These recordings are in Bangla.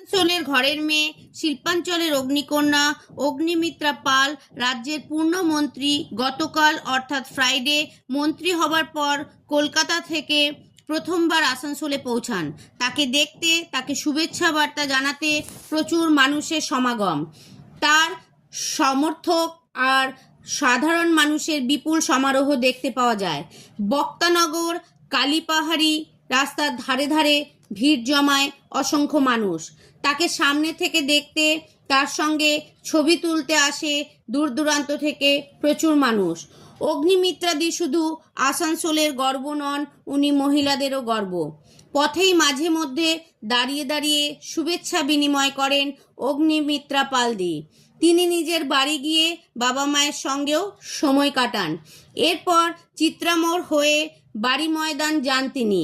আসানসোলের ঘরের মেয়ে, শিল্পাঞ্চলের অগ্নিকন্যা অগ্নিমিত্রা পাল রাজ্যের পূর্ণমন্ত্রী গতকাল অর্থাৎ ফ্রাইডে মন্ত্রী হবার পর কলকাতা থেকে প্রথমবার আসানসোলে পৌঁছান। তাকে দেখতে, তাকে শুভেচ্ছা বার্তা জানাতে প্রচুর মানুষের সমাগম। তার সমর্থক আর সাধারণ মানুষের বিপুল সমারোহ দেখতে পাওয়া যায়। বক্তানগর, কালীপাহাড়ি রাস্তার ধারে ধারে ভিড় জমায় অসংখ্য মানুষ। তাকে সামনে থেকে দেখতে, তার সঙ্গে ছবি তুলতে আসে দূর দূরান্ত থেকে প্রচুর মানুষ। অগ্নিমিত্রাদি শুধু আসানসোলের গর্ব নন, উনি মহিলাদেরও গর্ব। পথেই মাঝে মধ্যে দাঁড়িয়ে দাঁড়িয়ে শুভেচ্ছা বিনিময় করেন অগ্নিমিত্রা পালদি। তিনি নিজের বাড়ি গিয়ে বাবা মায়ের সঙ্গেও সময় কাটান। এরপর চিত্রামোড় হয়ে বাড়ি ময়দান যান তিনি।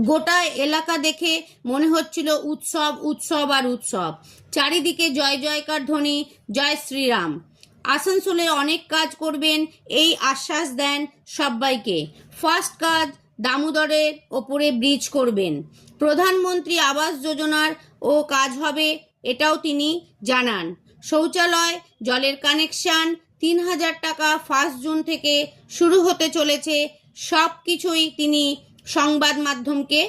গোটা এলাকা দেখে মনে হচ্ছিল উৎসব উৎসব আর উৎসব। চারিদিকে জয় জয়কার ধ্বনি, জয় শ্রীরাম। আসানসোলে অনেক কাজ করবেন এই আশ্বাস দেন সবাইকে। ফার্স্ট কাজ দামোদরের ওপরে ব্রিজ করবেন। প্রধানমন্ত্রী আবাস যোজনার ও কাজ হবে, এটাও তিনি জানান। শৌচালয়, জলের কানেকশন, 3000 টাকা 1 জুন থেকে শুরু হতে চলেছে। সব কিছুই তিনি সংবাদ মাধ্যমকে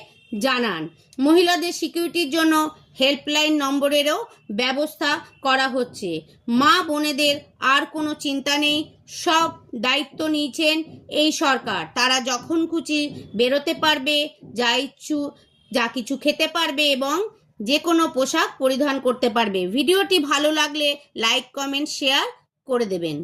জানান। মহিলাদের সিকিউরিটির জন্য হেল্পলাইন নম্বরেরও ব্যবস্থা করা হচ্ছে। মা বোনেদের আর কোনো চিন্তা নেই, সব দায়িত্ব নিয়েছেন এই সরকার। তারা যখন খুশি বেরোতে পারবে, যা কিছু খেতে পারবে এবং যে কোনো পোশাক পরিধান করতে পারবে। ভিডিওটি ভালো লাগলে লাইক, কমেন্ট, শেয়ার করে দেবেন।